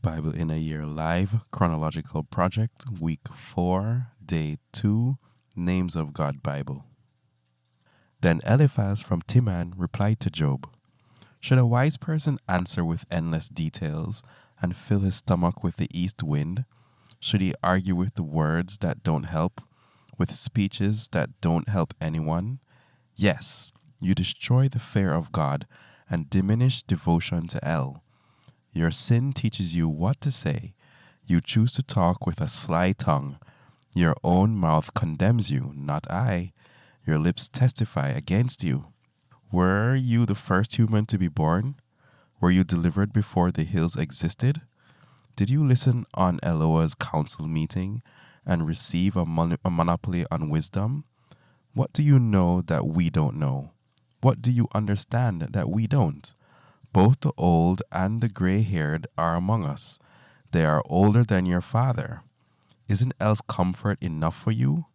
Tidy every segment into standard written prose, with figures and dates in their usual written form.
Bible in a Year Live Chronological Project, Week 4, Day 2, Names of God Bible. Then Eliphaz from Teman replied to Job, "Should a wise person answer with endless details and fill his stomach with the east wind? Should he argue with the words that don't help, with speeches that don't help anyone? Yes, you destroy the fear of God and diminish devotion to El. Your sin teaches you what to say. You choose to talk with a sly tongue. Your own mouth condemns you, not I. Your lips testify against you. Were you the first human to be born? Were you delivered before the hills existed? Did you listen on Eloah's council meeting and receive a monopoly on wisdom? What do you know that we don't know? What do you understand that we don't? Both the old and the gray-haired are among us. They are older than your father. Isn't else comfort enough for you?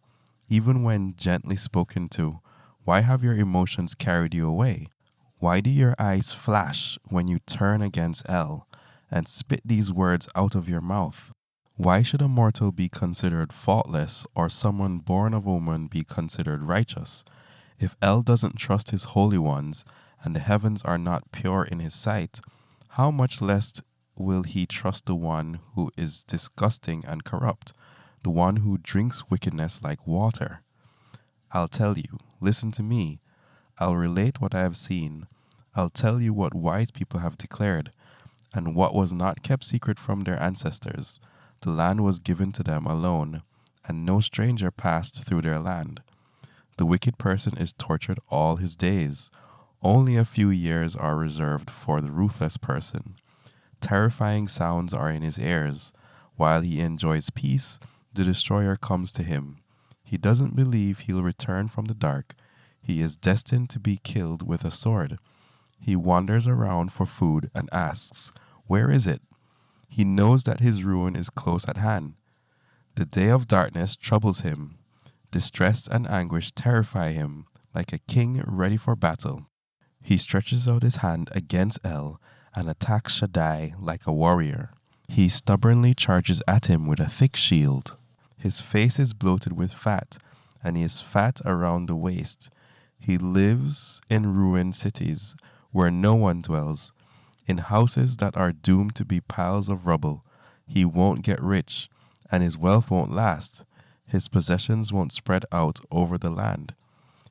Even when gently spoken to, why have your emotions carried you away? Why do your eyes flash when you turn against El and spit these words out of your mouth? Why should a mortal be considered faultless or someone born of a woman be considered righteous? If El doesn't trust his holy ones, and the heavens are not pure in his sight, how much less will he trust the one who is disgusting and corrupt, the one who drinks wickedness like water? I'll tell you, listen to me. I'll relate what I have seen. I'll tell you what wise people have declared, and what was not kept secret from their ancestors. The land was given to them alone, and no stranger passed through their land. The wicked person is tortured all his days. Only a few years are reserved for the ruthless person. Terrifying sounds are in his ears. While he enjoys peace, the destroyer comes to him. He doesn't believe he'll return from the dark. He is destined to be killed with a sword. He wanders around for food and asks, "Where is it?" He knows that his ruin is close at hand. The day of darkness troubles him. Distress and anguish terrify him, like a king ready for battle. He stretches out his hand against El and attacks Shaddai like a warrior. He stubbornly charges at him with a thick shield. His face is bloated with fat, and he is fat around the waist. He lives in ruined cities where no one dwells, in houses that are doomed to be piles of rubble. He won't get rich, and his wealth won't last. His possessions won't spread out over the land.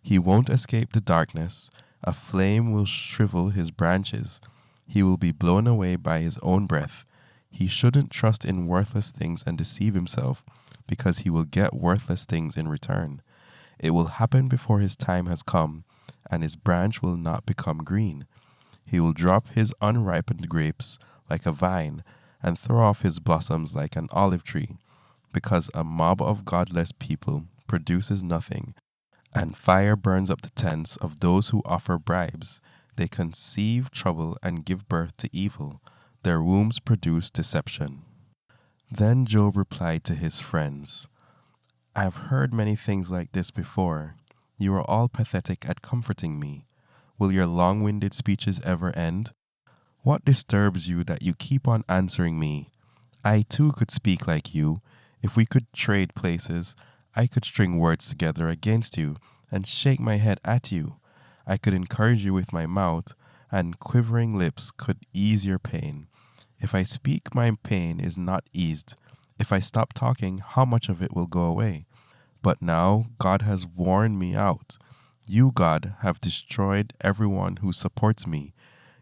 He won't escape the darkness. A flame will shrivel his branches. He will be blown away by his own breath. He shouldn't trust in worthless things and deceive himself, because he will get worthless things in return. It will happen before his time has come, and his branch will not become green. He will drop his unripened grapes like a vine, and throw off his blossoms like an olive tree, because a mob of godless people produces nothing, and fire burns up the tents of those who offer bribes. They conceive trouble and give birth to evil. Their wombs produce deception. Then Job replied to his friends, "I have heard many things like this before. You are all pathetic at comforting me. Will your long-winded speeches ever end? What disturbs you that you keep on answering me? I too could speak like you. If we could trade places, I could string words together against you and shake my head at you. I could encourage you with my mouth, and quivering lips could ease your pain. If I speak, my pain is not eased. If I stop talking, how much of it will go away? But now God has worn me out. You, God, have destroyed everyone who supports me.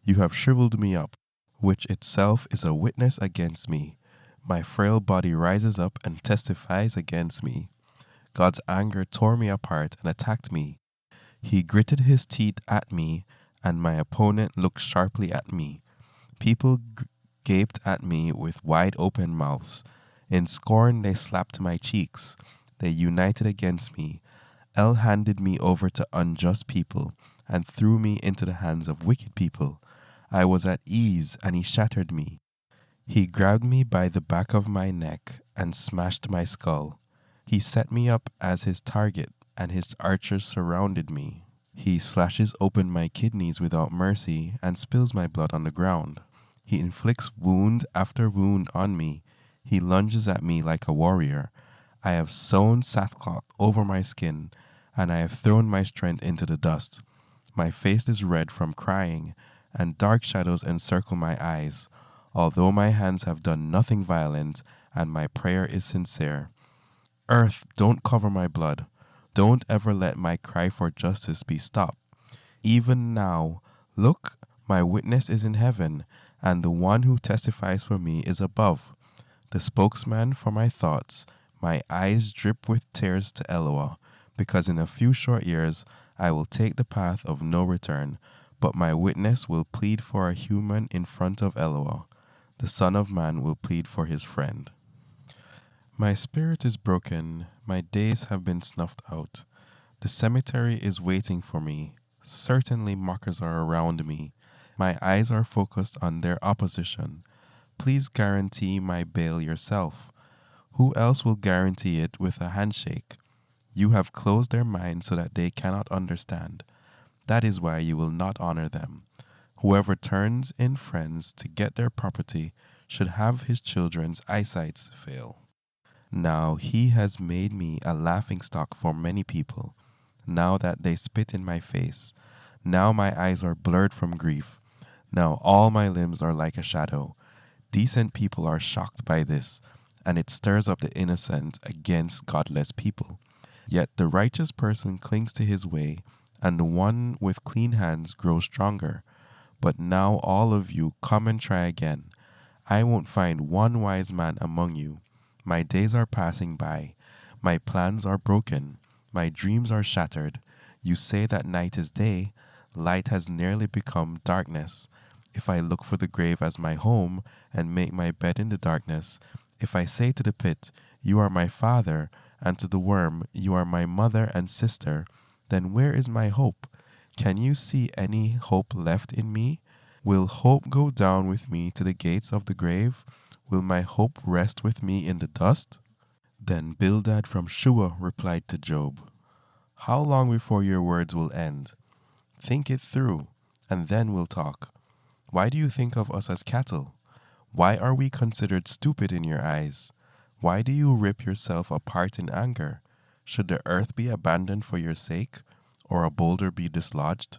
You have shriveled me up, which itself is a witness against me. My frail body rises up and testifies against me. God's anger tore me apart and attacked me. He gritted his teeth at me, and my opponent looked sharply at me. People gaped at me with wide open mouths. In scorn they slapped my cheeks. They united against me. El handed me over to unjust people and threw me into the hands of wicked people. I was at ease, and he shattered me. He grabbed me by the back of my neck and smashed my skull. He set me up as his target, and his archers surrounded me. He slashes open my kidneys without mercy and spills my blood on the ground. He inflicts wound after wound on me. He lunges at me like a warrior. I have sewn sackcloth over my skin, and I have thrown my strength into the dust. My face is red from crying, and dark shadows encircle my eyes. Although my hands have done nothing violent, and my prayer is sincere. Earth, don't cover my blood. Don't ever let my cry for justice be stopped. Even now, look, my witness is in heaven, and the one who testifies for me is above. The spokesman for my thoughts, my eyes drip with tears to Eloah, because in a few short years I will take the path of no return, but my witness will plead for a human in front of Eloah. The Son of Man will plead for his friend. My spirit is broken, my days have been snuffed out. The cemetery is waiting for me. Certainly mockers are around me. My eyes are focused on their opposition. Please guarantee my bail yourself. Who else will guarantee it with a handshake? You have closed their minds so that they cannot understand. That is why you will not honor them. Whoever turns in friends to get their property should have his children's eyesight fail. Now he has made me a laughingstock for many people. Now that they spit in my face. Now my eyes are blurred from grief. Now all my limbs are like a shadow. Decent people are shocked by this, and it stirs up the innocent against godless people. Yet the righteous person clings to his way, and the one with clean hands grows stronger. But now all of you come and try again. I won't find one wise man among you. My days are passing by. My plans are broken. My dreams are shattered. You say that night is day. Light has nearly become darkness. If I look for the grave as my home and make my bed in the darkness, if I say to the pit, you are my father, and to the worm, you are my mother and sister, then where is my hope? Can you see any hope left in me? Will hope go down with me to the gates of the grave? Will my hope rest with me in the dust? Then Bildad from Shua replied to Job, how long before your words will end? Think it through, and then we'll talk. Why do you think of us as cattle? Why are we considered stupid in your eyes? Why do you rip yourself apart in anger? Should the earth be abandoned for your sake, or a boulder be dislodged?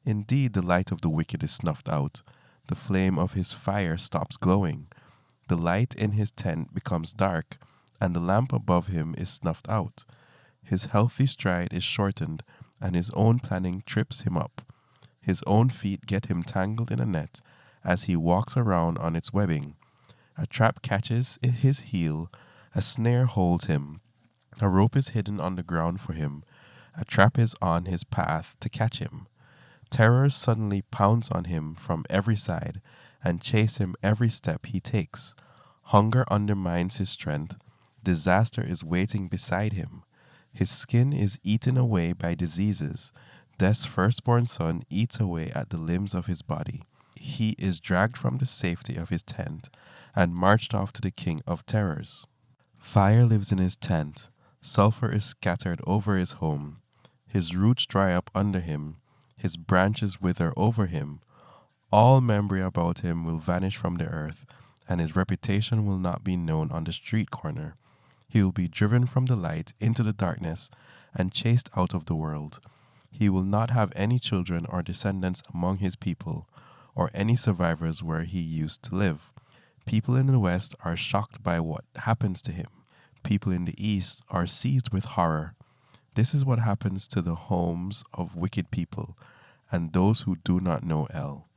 Indeed, the light of the wicked is snuffed out. The flame of his fire stops glowing. The light in his tent becomes dark, and the lamp above him is snuffed out. His healthy stride is shortened, and his own planning trips him up. His own feet get him tangled in a net as he walks around on its webbing. A trap catches his heel, a snare holds him. A rope is hidden on the ground for him. A trap is on his path to catch him. Terrors suddenly pounce on him from every side and chase him every step he takes. Hunger undermines his strength. Disaster is waiting beside him. His skin is eaten away by diseases. Death's firstborn son eats away at the limbs of his body. He is dragged from the safety of his tent and marched off to the king of terrors. Fire lives in his tent. Sulfur is scattered over his home. His roots dry up under him. His branches wither over him. All memory about him will vanish from the earth, and his reputation will not be known on the street corner. He will be driven from the light into the darkness and chased out of the world. He will not have any children or descendants among his people, or any survivors where he used to live. People in the West are shocked by what happens to him. People in the East are seized with horror. This is what happens to the homes of wicked people and those who do not know El.